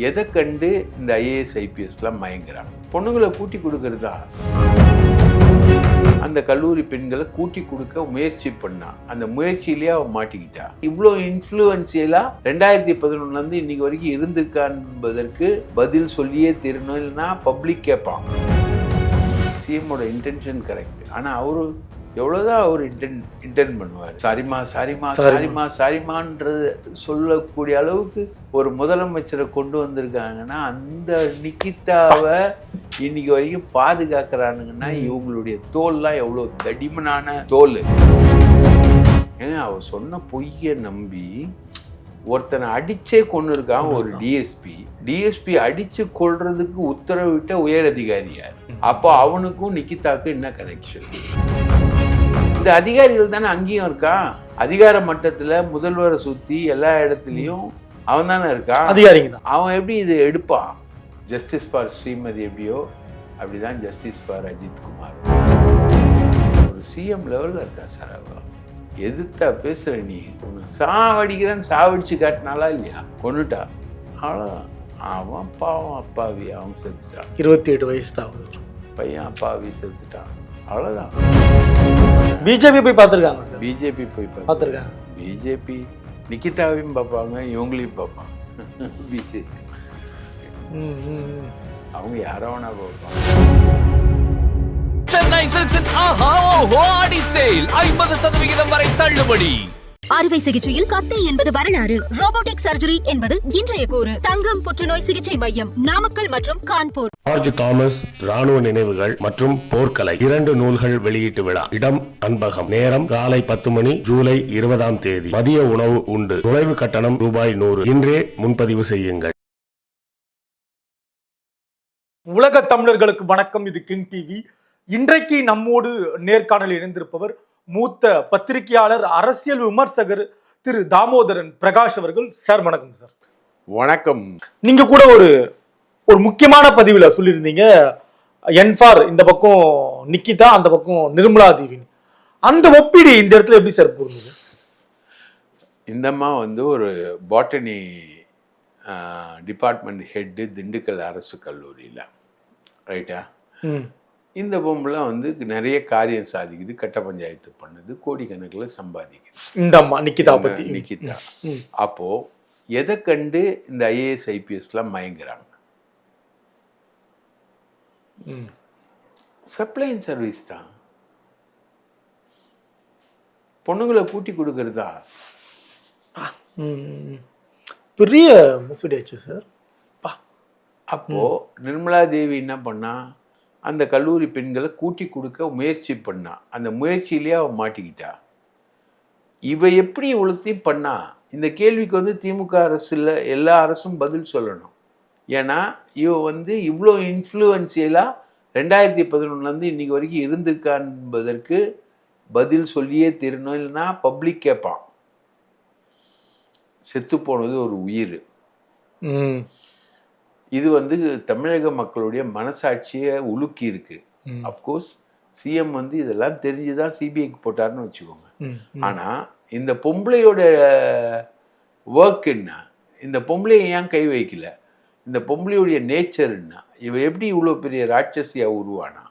எதை கண்டு இந்த ஐஏஎஸ் ஐபிஎஸ்லாம் மயங்குறாங்க? பொண்ணுங்களை கூட்டி கொடுக்கறதா? அந்த கல்லூரி பெண்களை கூட்டி கொடுக்க முயற்சி பண்ணா, அந்த முயற்சியிலேயே அவ மாட்டிக்கிட்டா. இவ்வளோ இன்ஃப்ளூயன்சியலா 2011 இன்னைக்கு வரைக்கும் இருந்திருக்கான் என்பதற்கு பதில் சொல்லியே தீரணும், இல்லைன்னா பப்ளிக் கேட்பாங்க. சிஎம்மோட இன்டென்ஷன் கரெக்ட். ஆனால் அவரு எவ்வளோதான் அவர் இன்டென்ட் பண்ணுவார். சாரிமான்றது சொல்லக்கூடிய அளவுக்கு ஒரு முதலமைச்சரை கொண்டு வந்திருக்காங்கன்னா, அந்த நிக்கிதாவை இன்னைக்கு வரைக்கும் பாதுகாக்கிறானுங்கன்னா இவங்களுடைய தோல்லாம் எவ்வளோ தடிமனான தோல். ஏங்க, அவ சொன்ன பொய்யை நம்பி ஒருத்தனை அடிச்சே கொண்டு இருக்கான் ஒரு டிஎஸ்பி அடிச்சு கொள்றதுக்கு உத்தரவிட்ட உயர் அதிகாரியார். அப்போ அவனுக்கும் நிக்கிதாக்கும் என்ன கனெக்ஷன்? இந்த அதிகாரிகள் தானே அங்கேயும் இருக்கான். அதிகார மட்டத்துல முதல்வரை சுத்தி எல்லா இடத்துலயும் அவன் தானே இருக்கான், அதிகாரிங்க. அவன் எப்படி இது எடுப்பான்? ஜஸ்டிஸ் ஃபார் ஸ்ரீமதி எப்படியோ அப்படிதான் ஜஸ்டிஸ் ஃபார் அஜித் குமார். ஒரு சிஎம் லெவல்ல இருக்கா சார். அவ எதிர்த்தா பேசுற, நீ சாவடிக்கிறேன்னு சாவடிச்சு காட்டினாலா இல்லையா? கொண்டுட்டா, அவ்வளோதான். அவன் பாவம் அப்பாவி, அவன் செத்துட்டான். 28 வயசு தான் பையன், அப்பாவி செத்துட்டான், அவ்வளோதான். பிஜேபி போய் பார்த்துருக்காங்க சார். பிஜேபி போய் பார்த்துருக்காங்க. பிஜேபி நிக்கிதாவையும் பார்ப்பாங்க, இவங்களையும் பார்ப்பாங்க. பிஜேபி அவங்க யாரோ வேணா பார்ப்பாங்க. சென்னை சில்க்ஸின் ஆஹா ஓஹோ ஆடி சேல் 50% வரை தள்ளுபடி. அறுவை சிகிச்சையில் கத்தை என்பது வரலாறு, ரோபோட்டிக் சர்ஜரி என்பது இன்றைய கூறு. தங்கம் புற்றுநோய் சிகிச்சை மையம், நாமக்கல் மற்றும் கான்பூர். ஜார்ஜ் தாமஸ் ராணுவ நினைவுகள் மற்றும் போர்க்கலை 2 நூல்கள் வெளியீட்டு விழா. இடம் அன்பகம். நேரம் காலை 10 மணி. ஜூலை 20ஆம் தேதி. மதிய உணவு உண்டு. நுழைவு கட்டணம் ₹100. இன்றே முன்பதிவு செய்யுங்கள். உலக தமிழர்களுக்கு வணக்கம். இது கிங் டிவி. இன்றைக்கு நம்மோடு நேர்காணலில் இணைந்திருப்பவர் மூத்த பத்திரிகையாளர், அரசியல் விமர்சகர் திரு தாமோதரன் பிரகாஷ் அவர்கள். சார் வணக்கம். சார் வணக்கம். நீங்க கூட ஒரு முக்கியமான பதிவுல சொல்லியிருந்தீங்க, என்ஃபார் இந்த பக்கம் நிக்கிதா, அந்த பக்கம் நிர்மலா தேவி. அந்த ஒப்பீடு இந்த இடத்துல எப்படி சார் புரிஞ்சுது? இந்தம்மா ஒரு பாட்டனி டிபார்ட்மெண்ட் ஹெட்டு, திண்டுக்கல் அரசு கல்லூரியில், ரைட்டா? இந்த பொம்பளை நிறைய காரியம் சாதிக்குது, கட்ட பஞ்சாயத்து பண்ணுது, கோடிக்கணக்கில் சம்பாதிக்குது. இந்த அம்மா நிக்கிதா பத்தி. நிக்கிதா அப்போ எதை கண்டு இந்த ஐஏஎஸ் ஐபிஎஸ்லாம் மயங்குறாங்க? சப்ளைன் சர்வீஸ் தான். பொண்ணுங்களை கூட்டி கொடுக்கறதா? பெரிய முசுடியாச்சு சார். அப்போ நிர்மலா தேவி என்ன பண்ணா? அந்த கல்லூரி பெண்களை கூட்டி கொடுக்க முயற்சி பண்ணா, அந்த முயற்சியிலேயே அவ மாட்டிக்கிட்டா. இவ எப்படி இவ்வளோத்தையும் பண்ணா? இந்த கேள்விக்கு திமுக அரசு இல்லை, எல்லா அரசும் பதில் சொல்லணும். ஏன்னா இவ இவ்வளோ இன்ஃப்ளூயன்சியலாக 2011 இன்னைக்கு வரைக்கும் இருந்திருக்கான் என்பதற்கு பதில் சொல்லியே தீரணும், இல்லைன்னா பப்ளிக் கேட்பான். செத்து போனது ஒரு உயிர். இது தமிழக மக்களுடைய மனசாட்சியை உலுக்கி இருக்கு. அப்கோர்ஸ் சிஎம் இதெல்லாம் தெரிஞ்சுதான் சிபிஐக்கு போட்டார்னு வச்சுக்கோங்க. ஆனா இந்த பொம்பளையோட ஒர்க் என்ன? இந்த பொம்பளையை ஏன் கை வைக்கல? இந்த பொம்பளையுடைய நேச்சர் என்ன? இவ எப்படி இவ்வளோ பெரிய ராட்சசியா உருவானா?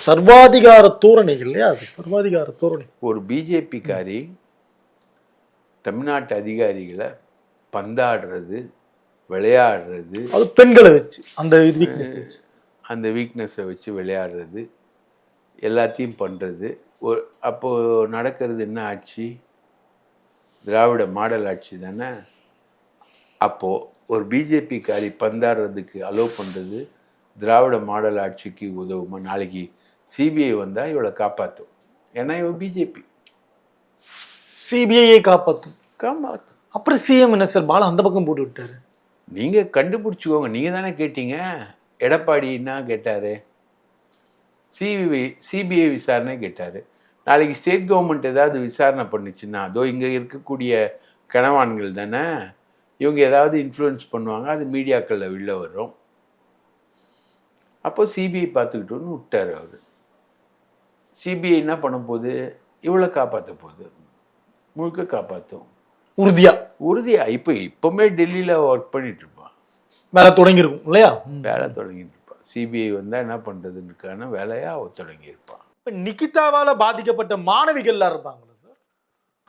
சர்வாதிகார தோரணைகள் இல்லையா? சர்வாதிகார தோரணை. ஒரு பிஜேபி காரி தமிழ்நாட்டு அதிகாரிகளை பந்தாடுறது, விளையாடுறது, அது பெண்களை வச்சு அந்த வீக்னஸை வச்சு விளையாடுறது, எல்லாத்தையும் பண்ணுறது. அப்போ நடக்கிறது என்ன ஆட்சி? திராவிட மாடல் ஆட்சி தானே. அப்போது ஒரு பிஜேபி காரி பந்தாடுறதுக்கு அலோவ் பண்ணுறது திராவிட மாடல் ஆட்சிக்கு உதவுமா? நாளைக்கு சிபிஐ வந்தால் இவளை காப்பாற்றும். ஏன்னா இவ பிஜேபி. சிபிஐயை காப்பாற்றும். அப்புறம் சிஎம் என்ன சார் பாலா அந்த பக்கம் போட்டு விட்டாரு? நீங்கள் கண்டுபிடிச்சிக்கோங்க. நீங்கள் தானே கேட்டீங்க. எடப்பாடி என்ன கேட்டார்? சிபிஐ விசாரணை கேட்டார். நாளைக்கு ஸ்டேட் கவர்மெண்ட் ஏதாவது விசாரணை பண்ணிச்சுன்னா, அதோ இங்கே இருக்கக்கூடிய கணவான்கள் தானே, இவங்க ஏதாவது இன்ஃப்ளூயன்ஸ் பண்ணுவாங்க, அது மீடியாக்களில் வெளில வரும். அப்போ சிபிஐ பார்த்துக்கிட்டோன்னு விட்டார் அவர். சிபிஐ என்ன பண்ண போகுது? இவ்வளோ காப்பாற்ற போகுது, முழுக்க காப்பாற்றும். உறுதியா இப்பவுமே டெல்லியில ஒர்க் பண்ணிட்டு இருப்பான், வேலை தொடங்கியிருக்கும் இல்லையா? வேலை தொடங்கிட்டு இருப்பான். சிபிஐ வந்தா என்ன பண்றதுக்கான வேலையா அவர் தொடங்கி இருப்பான். இப்ப நிகிதாவால பாதிக்கப்பட்ட மாணவிகள் எல்லாம் இருப்பாங்களா சார்?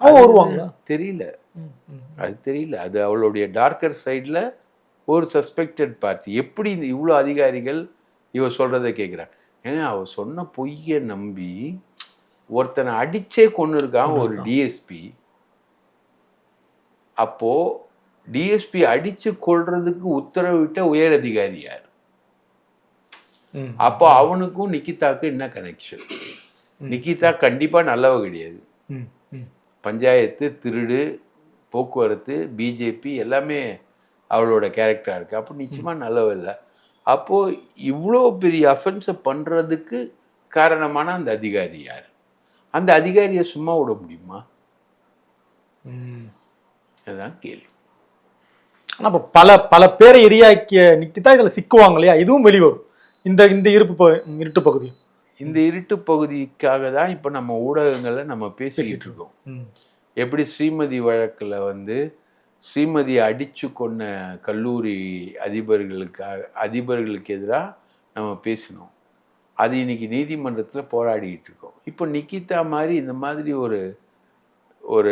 அவங்க வருவாங்களா? தெரியல, அது தெரியல. அது அவளுடைய டார்க்கர் சைட்ல ஒரு சஸ்பெக்டட் பார்ட்டி. எப்படி இவ்வளோ அதிகாரிகள் இவ சொல்றதை கேட்குறாங்க? ஏங்க அவ சொன்ன பொய்யை நம்பி ஒருத்தனை அடிச்சே கொண்டு இருக்கான் ஒரு டிஎஸ்பி. அப்போ டிஎஸ்பி அடிச்சு கொள்றதுக்கு உத்தரவிட்ட உயர் அதிகாரி யார்? அப்போ அவனுக்கும் நிகிதாவுக்கும் என்ன கனெக்ஷன்? நிகிதா கண்டிப்பா நல்லவ கிடையாது. பஞ்சாயத்து, திருடு, போக்குவரத்து, பிஜேபி எல்லாமே அவளோட கேரக்டரா இருக்கு. அப்போ நிச்சயமா நல்லவ இல்லை. அப்போ இவ்வளோ பெரிய அஃபென்ஸை பண்றதுக்கு காரணமான அந்த அதிகாரி யார்? அந்த அதிகாரியை சும்மா விட முடியுமா? அதுதான் கேள்வி. ஆனா இப்ப பல பேரை எரியாக்கிய நிக்கிதா இதுல சிக்குவாங்க இல்லையா? இதுவும் வெளிவரும் இந்த இருட்டு பகுதி. இந்த இருட்டு பகுதிக்காக தான் இப்ப நம்ம ஊடகங்கள்ல நம்ம பேசிக்கிட்டு இருக்கோம். எப்படி ஸ்ரீமதி வழக்குல ஸ்ரீமதியை அடிச்சு கொன்ன கல்லூரி அதிபர்களுக்கு எதிராக நம்ம பேசினோம். அது இன்னைக்கு நீதிமன்றத்தில் போராடிக்கிட்டு இருக்கோம். இப்போ நிகிதா மாதிரி இந்த மாதிரி ஒரு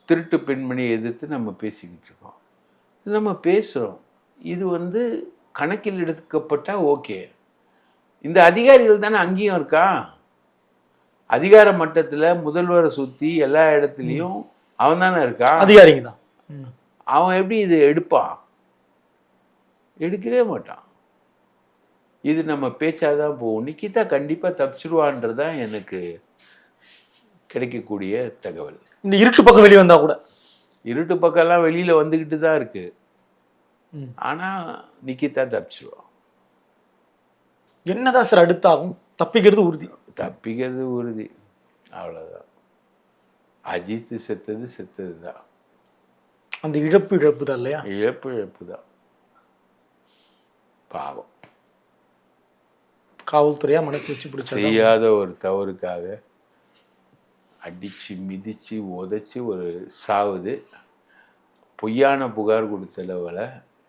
திருட்டு பெண்மணியை எதிர்த்து நம்ம பேசிக்கிட்டு இருக்கோம். நம்ம பேசுகிறோம். இது கணக்கில் எடுக்கப்பட்டா ஓகே. இந்த அதிகாரிகள் தானே அங்கேயும் இருக்கா. அதிகார மட்டத்தில் முதல்வரை சுற்றி எல்லா இடத்துலையும் அவன் தானே இருக்கான், அதிகாரிங்க தான். அவன் எப்படி இது எடுப்பான்? எடுக்கவே மாட்டான். இது நம்ம பேச்சாதான் போகும். நிகிதா கண்டிப்பா தப்பிச்சிருவான்றதான் எனக்கு கிடைக்கக்கூடிய தகவல். இந்த இருட்டு பக்கம் வெளியே வந்தா கூட, இருட்டு பக்கம் எல்லாம் வெளியில வந்துகிட்டு தான் இருக்கு. ஆனா நிகிதா தப்பிச்சிருவான். என்னதான் சார் அடுத்தாகும்? தப்பிக்கிறது உறுதி. அவ்வளவுதான். அஜித் செத்தது தான். அந்த இழப்பு தான் இல்லையா? இழப்பு தான். பாவம். காவல்துறையா மனசு வச்சு பிடிச்ச செய்யாத ஒரு தவறுக்காக அடிச்சு மிதிச்சு உதைச்சு ஒரு சாவுது. பொய்யான புகார் கொடுத்தளவில்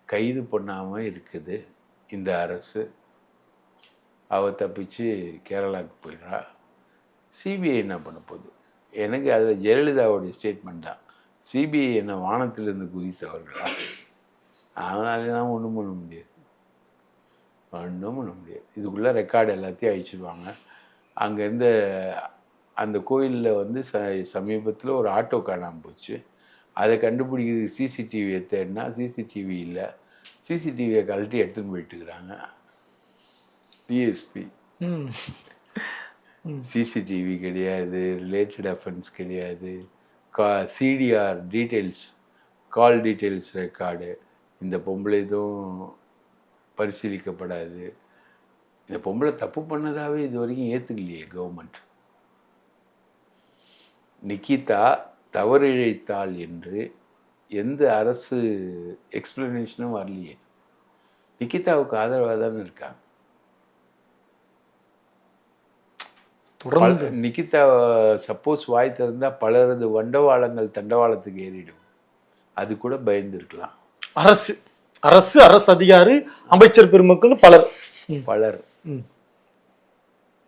கைது பண்ணாம இருக்குது இந்த அரசு. அவ தப்பிச்சு கேரளாவுக்கு போயிடுறா. சிபிஐ என்ன பண்ண போகுது? எனக்கு அதில் ஜெயலலிதாவுடைய ஸ்டேட்மெண்ட் தான், சிபிஐ என்ன வானத்திலிருந்து குதித்தவர்களா? அதனாலாம் ஒன்றும் பண்ண முடியாது. இதுக்குள்ளே ரெக்கார்டு எல்லாத்தையும் அழிச்சிடுவாங்க. அங்கேருந்து அந்த கோயிலில் சமீபத்தில் ஒரு ஆட்டோ காணாமல் போச்சு. அதை கண்டுபிடிக்கிறது சிசிடிவியை தேடினா சிசிடிவி இல்லை. சிசிடிவியை கழட்டி எடுத்துன்னு போயிட்டுருக்குறாங்க டிஎஸ்பி. சிசிடிவி கிடையாது, ரிலேட்டட் அஃபென்ஸ் கிடையாது, சிடிஆர் டீட்டெயில்ஸ், கால் டீட்டெயில்ஸ் ரெக்கார்டு இந்த பொம்பளை எதுவும் பரிசீலிக்கப்படாது. இந்த பொம்பளை தப்பு பண்ணதாவே இது வரைக்கும் ஏற்றுக்கலையே கவர்மெண்ட். நிகிதா தவறு இழைத்தாள் என்று எந்த அரசு எக்ஸ்பிளனேஷனும் வரலையே. நிகிதாவுக்கு ஆதரவாக தானே இருக்காங்க. நிகிதா சப்போஸ் வாய் திறந்தா பலரது வண்டவாளங்கள் தண்டவாளத்துக்கு ஏறிடும். அது கூட பயந்து இருக்கலாம். அரசு அதிகாரி, அமைச்சர் பெருமக்கள் பலர்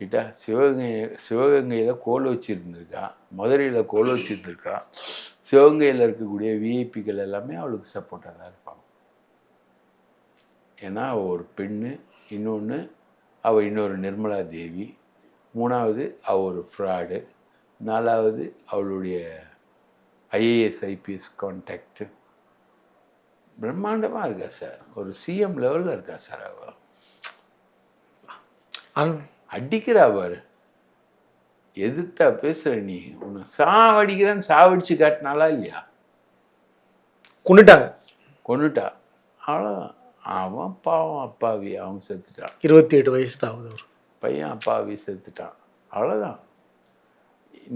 கிட்டா சிவகங்கையில கோல் வச்சிருந்திருக்கான், மதுரையில கோல் வச்சிருந்திருக்கான். சிவகங்கையில் இருக்கக்கூடிய விஐபிகள் எல்லாமே அவளுக்கு சப்போர்ட்டாக தான் இருப்பாங்க. ஏன்னா அவள் ஒரு பெண்ணு, இன்னொன்று அவள் இன்னொரு நிர்மலா தேவி, மூணாவது அவள் ஒரு ஃப்ராடு, நாலாவது அவளுடைய ஐஏஎஸ் ஐபிஎஸ் கான்டாக்டு பிரம்மாண்டமாக இருக்கா சார். ஒரு சிஎம் லெவலில் இருக்கா சார். அவள் அடிக்கிறா பாரு, எதிர்த்தா பேசுற. நீ உன்னை சாவடிக்கிறேன்னு சாவடிச்சு காட்டினாலா இல்லையா? கொண்டுட்டா அவ்வளோதான். அவன் பாவம் அப்பாவி, அவன் செத்துட்டான். 28 வயசு தான் ஒரு பையன் அப்பாவி செத்துட்டான். அவ்வளோதான்.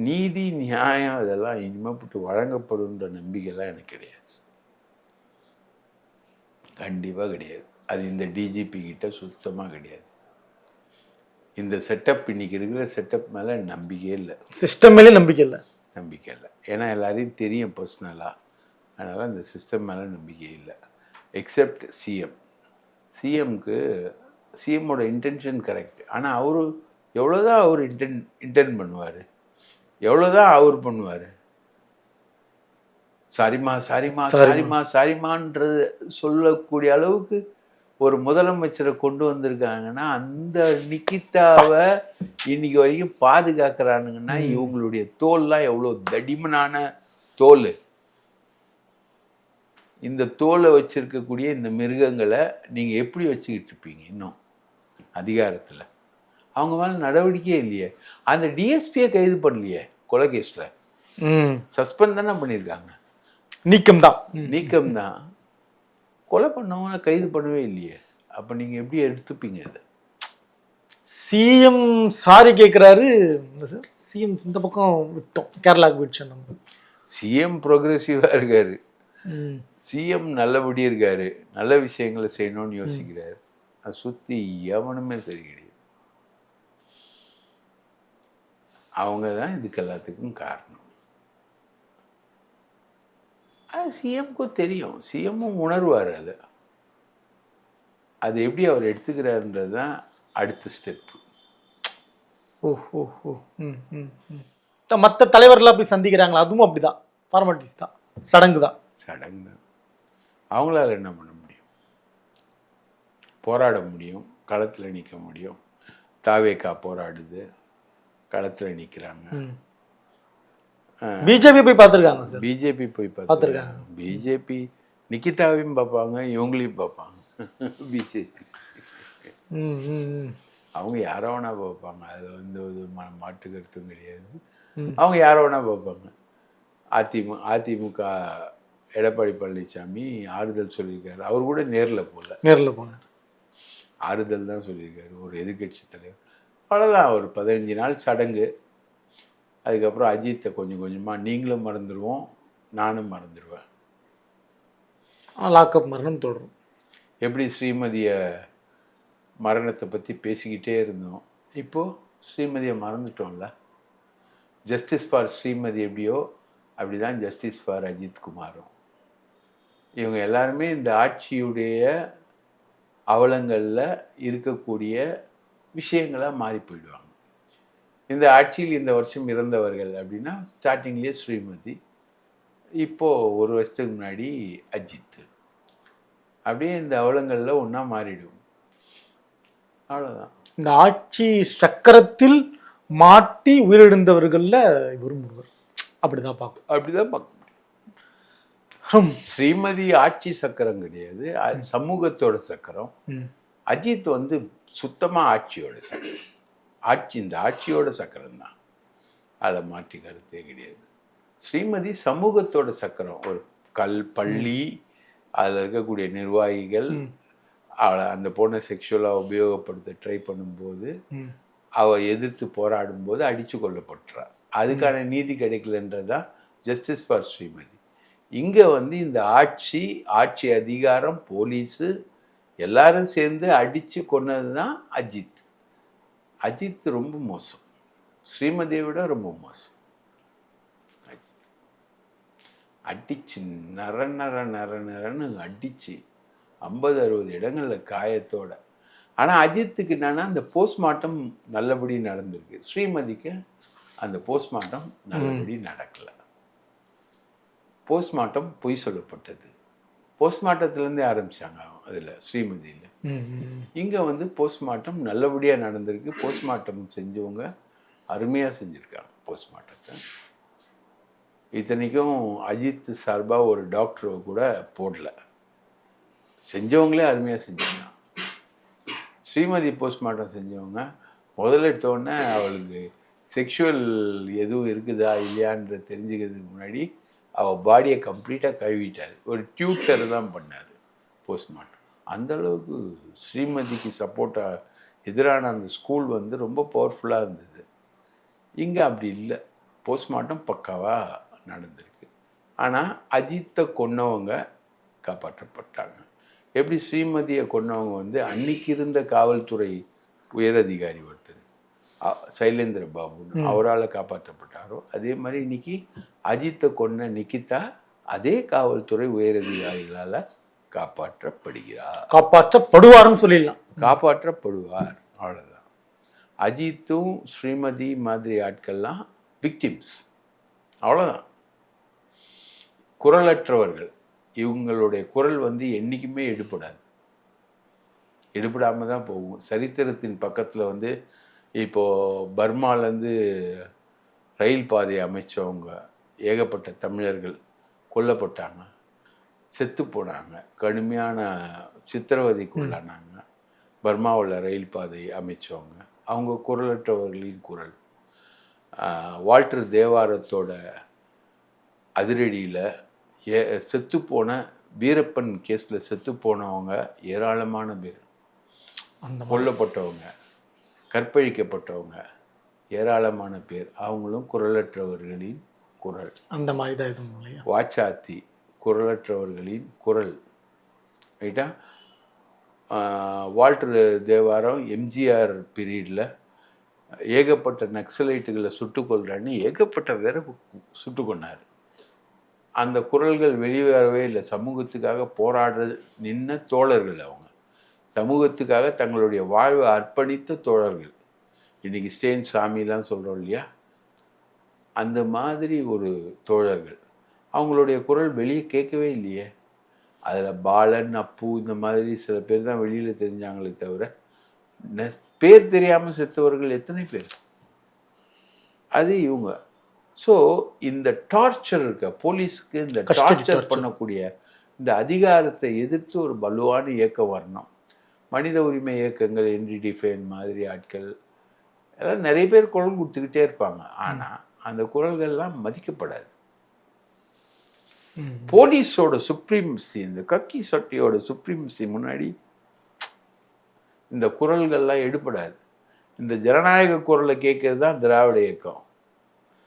நீதி நியாயம் இதெல்லாம் இனிமேப்பட்டு வழங்கப்படுன்ற நம்பிக்கைலாம் எனக்கு கிடையாது, கண்டிப்பாக கிடையாது. அது இந்த டிஜிபி கிட்ட சுத்தமாக கிடையாது. இந்த செட்டப், இன்னைக்கு இருக்கிற செட்டப் மேலே நம்பிக்கையே இல்லை. சிஸ்டம் மேலே நம்பிக்கை இல்லை. ஏன்னா எல்லாரையும் தெரியும் பர்சனலாக. அதனால் அந்த சிஸ்டம் மேலே நம்பிக்கை இல்லை. எக்ஸப்ட் சிஎம்க்கு சிஎம்மோட இன்டென்ஷன் கரெக்ட். ஆனால் அவரு எவ்வளோதான் அவர் இன்டென்ட் பண்ணுவார், எவ்வளோதான் அவர் பண்ணுவார். சாரிமான்றது சொல்லக்கூடிய அளவுக்கு ஒரு முதலமைச்சரை கொண்டு வந்திருக்காங்கன்னா, அந்த நிக்கிதாவை இன்னைக்கு வரைக்கும் பாதுகாக்கிறானுங்கன்னா இவங்களுடைய தோல்லாம் எவ்வளோ தடிமனான தோல். இந்த தோலை வச்சிருக்கக்கூடிய இந்த மிருகங்களை நீங்கள் எப்படி வச்சுக்கிட்டு இருப்பீங்க இன்னும் அதிகாரத்தில்? அவங்க மேலே நடவடிக்கையே இல்லையே. அந்த டிஎஸ்பியை கைது பண்ணலையே கொலை கேஸில், சஸ்பெண்ட் தானே பண்ணியிருக்காங்க, நீக்கம்தான். கொலை பண்ணவங்க கைது பண்ணவே இல்லையே. அப்போ நீங்கள் எப்படி எடுத்துப்பீங்க அதை? சிஎம் சாரி கேட்குறாரு, சிஎம் இந்த பக்கம் விட்டோம், கேரளாவுக்கு விட்டோம். நம்ம சிஎம் ப்ரோக்ரெசிவாக இருக்காரு, சிஎம் நல்லபடி இருக்காரு, நல்ல விஷயங்களை செய்யணும்னு யோசிக்கிறாரு. அது சுற்றி எவனுமே சரி கிடையாது. அவங்க தான் இதுக்கு எல்லாத்துக்கும் காரணம். அது சிஎம்க்கும் தெரியும், சிஎம்மும் உணர்வார். அது எப்படி அவர் எடுத்துக்கிறாருன்றது தான் அடுத்த ஸ்டெப்பு. மற்ற தலைவர்களாக போய் சந்திக்கிறாங்களா, அதுவும் அப்படிதான், ஃபார்மாலிட்டிஸ் தான், சடங்கு தான். அவங்களால என்ன பண்ண முடியும்? போராட முடியும், களத்தில் நிற்க முடியும். தாவேகா போராடுது, களத்தில் நிற்கிறாங்க. பிஜேபி போய் பார்த்துருக்காங்க சார், பிஜேபி போய் பார்த்துருக்காங்க. பிஜேபி நிக்கிதாவையும் பார்ப்பாங்க, இவங்களையும் பார்ப்பாங்க. பிஜேபி அவங்க யாரோ வேணா பார்ப்பாங்க, அதில் வந்து ஒரு மாற்று கருத்தும் கிடையாது. அவங்க யாரோ வேணா பார்ப்பாங்க. அதிமுக எடப்பாடி பழனிசாமி ஆறுதல் சொல்லியிருக்காரு. அவர் கூட நேரில் போனார், ஆறுதல் தான் சொல்லியிருக்காரு ஒரு எதிர்கட்சி தலைவர். அவ்வளோதான், ஒரு 15 நாள் சடங்கு. அதுக்கப்புறம் அஜித்தை கொஞ்சம் கொஞ்சமாக நீங்களும் மறந்துடுவோம், நானும் மறந்துடுவேன். லாக்அப் மரணம் தொடரும். எப்படி ஸ்ரீமதிய மரணத்தை பற்றி பேசிக்கிட்டே இருந்தோம், இப்போது ஸ்ரீமதியை மறந்துட்டோம்ல. ஜஸ்டிஸ் ஃபார் ஸ்ரீமதி எப்படியோ அப்படி தான் ஜஸ்டிஸ் ஃபார் அஜித் குமாரும். இவங்க எல்லாருமே இந்த ஆட்சியுடைய அவலங்களில் இருக்கக்கூடிய விஷயங்களாக மாறி போயிடுவாங்க. இந்த ஆட்சியில் இந்த வருஷம் இறந்தவர்கள் அப்படின்னா ஸ்டார்டிங்லேயே ஸ்ரீமதி, இப்போது ஒரு வருஷத்துக்கு முன்னாடி அஜித். அப்படியே இந்த அவலங்களில் ஒன்றா மாறிடும். அவ்வளோதான். இந்த ஆட்சி சக்கரத்தில் மாட்டி உயிரிழந்தவர்களில் இவரும் ஒருவர். அப்படிதான் பார்க்க முடியும். ஸ்ரீமதி ஆட்சி சக்கரம் கிடையாது, சமூகத்தோட சக்கரம். அஜித் வந்து சுத்தமாக ஆட்சியோட சக்கரம். இந்த ஆட்சியோட சக்கரம் தான், அதில் மாற்றி கருத்தே கிடையாது. ஸ்ரீமதி சமூகத்தோட சக்கரம். ஒரு பள்ளி, அதில் இருக்கக்கூடிய நிர்வாகிகள் அவளை அந்த பொண்ணை செக்ஷுவலாக உபயோகப்படுத்த ட்ரை பண்ணும்போது அவள் எதிர்த்து போராடும் போது அடித்து கொல்லப்பட்டுறா. அதுக்கான நீதி கிடைக்கலன்றது தான் ஜஸ்டிஸ் ஃபார் ஸ்ரீமதி. இங்கே வந்து இந்த ஆட்சி அதிகாரம், போலீஸு எல்லாரும் சேர்ந்து அடித்து கொன்னது தான் அஜித். அஜித் ரொம்ப மோசம், ஸ்ரீமதியை விட ரொம்ப மோசம். அடிச்சு நரன்னு அடிச்சு 50-60 இடங்களில் காயத்தோட. ஆனால் அஜித்துக்கு என்னன்னா அந்த போஸ்ட்மார்ட்டம் நல்லபடி நடந்திருக்கு, ஸ்ரீமதிக்கு அந்த போஸ்ட்மார்ட்டம் நல்லபடி நடக்கலை. போஸ்ட்மார்ட்டம் பொய் சொல்லப்பட்டது. போஸ்ட்மார்ட்டத்துலேருந்தே ஆரம்பித்தாங்க அதில் ஸ்ரீமதியில். இங்கே வந்து போஸ்ட்மார்ட்டம் நல்லபடியாக நடந்திருக்கு. போஸ்ட்மார்ட்டம் செஞ்சவங்க அருமையாக செஞ்சுருக்காங்க போஸ்ட்மார்ட்டத்தை. இத்தனைக்கும் அஜித் சார்பாக ஒரு டாக்டரை கூட போடல, செஞ்சவங்களே அருமையாக செஞ்சாங்க. ஸ்ரீமதி போஸ்ட்மார்ட்டம் செஞ்சவங்க முதல்ல எடுத்தோடனே அவளுக்கு செக்ஷுவல் எதுவும் இருக்குதா இல்லையான்ற தெரிஞ்சுக்கிறதுக்கு முன்னாடி அவள் பாடியை கம்ப்ளீட்டாக கழுவிட்டார். ஒரு டியூட்டர் தான் பண்ணார் போஸ்ட்மார்ட்டம். அந்தளவுக்கு ஸ்ரீமதிக்கு சப்போர்ட்டாக எதிரான அந்த ஸ்கூல் வந்து ரொம்ப பவர்ஃபுல்லாக இருந்தது. இங்கே அப்படி இல்லை, போஸ்ட்மார்ட்டம் பக்காவாக நடந்திருக்கு. ஆனால் அஜித்தை கொன்னவங்க காப்பாற்றப்பட்டாங்க. எப்படி ஸ்ரீமதியை கொன்னவங்க வந்து அன்னைக்கு இருந்த காவல்துறை உயரதிகாரி ஒருத்தர் சைலேந்திர பாபு அவரால் காப்பாற்றப்பட்டாரோ, அதே மாதிரி இன்னைக்கு அஜித்தை கொன்ன நிக்கிதா அதே காவல்துறை உயரதிகாரிகளால் காப்பாற்றப்படுவார்னு சொல்லிடலாம். காப்பாற்றப்படுவார், அவ்வளோதான். அஜித்தும் ஸ்ரீமதி மாதிரி ஆட்கள்லாம் விக்டிம்ஸ், அவ்வளோதான். குரலற்றவர்கள். இவங்களுடைய குரல் வந்து என்றைக்குமே எடுபடாமல் தான் போகும். சரித்திரத்தின் பக்கத்தில் வந்து இப்போது பர்மாலேருந்து ரயில் பாதையை அமைச்சவங்க ஏகப்பட்ட தமிழர்கள் கொல்லப்பட்டாங்க, செத்து போனாங்க, கடுமையான சித்திரவதைக்கு உள்ளானாங்க. பர்மாவில் ரயில் பாதை அமைச்சவங்க, அவங்க குரலற்றவர்களின் குரல். வால்டர் தேவாரத்தோட அதிரடியில் செத்துப்போன வீரப்பன் கேஸில் செத்து போனவங்க ஏராளமான பேர், கொல்லப்பட்டவங்க, கற்பழிக்கப்பட்டவங்க ஏராளமான பேர், அவங்களும் குரலற்றவர்களின் குரல். அந்த மாதிரி தான் இது. வாச்சாத்தி குரலற்றவர்களின் குரல், ரைட்டா? வால்டர் தேவாரம் எம்ஜிஆர் பீரியடில் ஏகப்பட்ட நக்சலைட்டுகளை சுட்டுக்கொள்றான்னு ஏகப்பட்ட பேரை சுட்டு கொண்டார். அந்த குரல்கள் வெளிவரவே இல்லை. சமூகத்துக்காக போராட நின்ன தோழர்கள், அவங்க சமூகத்துக்காக தங்களுடைய வாழ்வை அர்ப்பணித்த தோழர்கள். இன்றைக்கி ஸ்டேன் சாமிலாம் சொல்கிறோம் இல்லையா, அந்த மாதிரி ஒரு தோழர்கள். அவங்களுடைய குரல் வெளியே கேட்கவே இல்லையே. அதில் பாலன், அப்பு இந்த மாதிரி சில பேர் தான் வெளியில் தெரிஞ்சாங்களே தவிர பேர் தெரியாமல் செத்தவர்கள் எத்தனை பேர், அது இவங்க. ஸோ இந்த டார்ச்சர் இருக்க போலீஸுக்கு, இந்த டார்ச்சர் பண்ணக்கூடிய இந்த அதிகாரத்தை எதிர்த்து ஒரு வலுவான இயக்கம் வரணும். மனித உரிமை இயக்கங்கள், என்டிடிஃபைன் மாதிரி ஆட்கள் எல்லாம் நிறைய பேர் குரல் கொடுத்துக்கிட்டே இருப்பாங்க. ஆனால் அந்த குரல்கள்லாம் மதிக்கப்படாது. போலீஸோட சுப்ரீமசி, இந்த கக்கி சட்டியோட சுப்ரீமசி முன்னாடி இந்த குரல்கள்லாம் எடுபடாது. இந்த ஜனநாயக குரலை கேட்கறது தான் திராவிட இயக்கம்.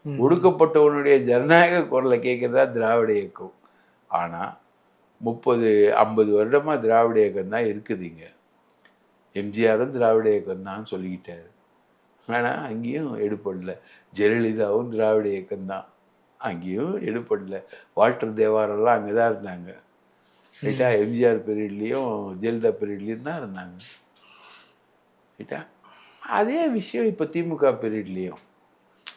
ஒடுக்கப்பட்டவனுடைய ஜனநாயக குரலை கேட்கறது தான் திராவிட இயக்கம். ஆனால் 30-50 வருடமாக திராவிட இயக்கம் தான் இருக்குதுங்க. எம்ஜிஆரும் திராவிட இயக்கம் தான் சொல்லிக்கிட்டாரு. ஆனால் அங்கேயும் எடுப்படல. ஜெயலலிதாவும் திராவிட இயக்கம்தான், அங்கேயும் எடுப்படல. வால்டர் தேவாரெல்லாம் அங்கே தான் இருந்தாங்க, ரைட்டா? எம்ஜிஆர் பீரியட்லேயும் ஜெயலலிதா பீரியட்லேயும் தான் இருந்தாங்க, ரைட்டா? அதே விஷயம் இப்போ திமுக பீரியட்லேயும்.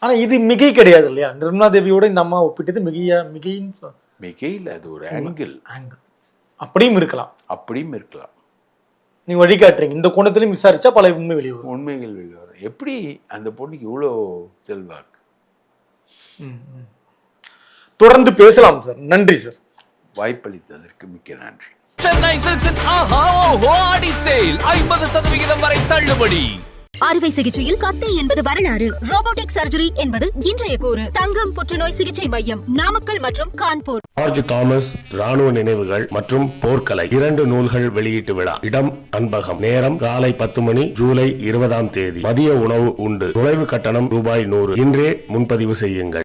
ஆனால் இது மிகை கிடையாது இல்லையா? நிர்மலா தேவியோட இந்த அம்மா ஒப்பிட்டது மிகையில் அது ஒரு ஆங்கிள். அப்படியும் இருக்கலாம், அப்படியும் இருக்கலாம். நீங்கள் வழிகாட்டுறீங்க. இந்த கோணத்திலையும் விசாரிச்சா பல உண்மைகள் வெளியே வரும். எப்படி அந்த பொண்ணுக்கு இவ்வளோ செல்வாக்கு? தொடர்ந்து பேசலாம் சார். நன்றி சார். வாய்ப்பளித்ததற்கு மிக்க நன்றி. சென்னை சில்க்ஸின் ஆஹா ஓஹோ ஆடி சேல் 50% வரை தள்ளுபடி. அறுவை சிகிச்சையில் கத்தை என்பது வரலாறு, ரோபோட்டிக் சர்ஜரி என்பது இன்றைய கூறு. தங்கம் புற்றுநோய் சிகிச்சை மையம், நாமக்கல் மற்றும் கான்பூர். ஜார்ஜ் தாமஸ் ராணுவ நினைவுகள் மற்றும் போர்க்கலை 2 நூல்கள் வெளியீட்டு விழா. இடம் அன்பகம். நேரம் காலை 10 மணி, ஜூலை 20ஆம் தேதி. மதிய உணவு உண்டு. நுழைவு கட்டணம் ரூபாய் 100. இன்றே முன்பதிவு செய்யுங்கள்.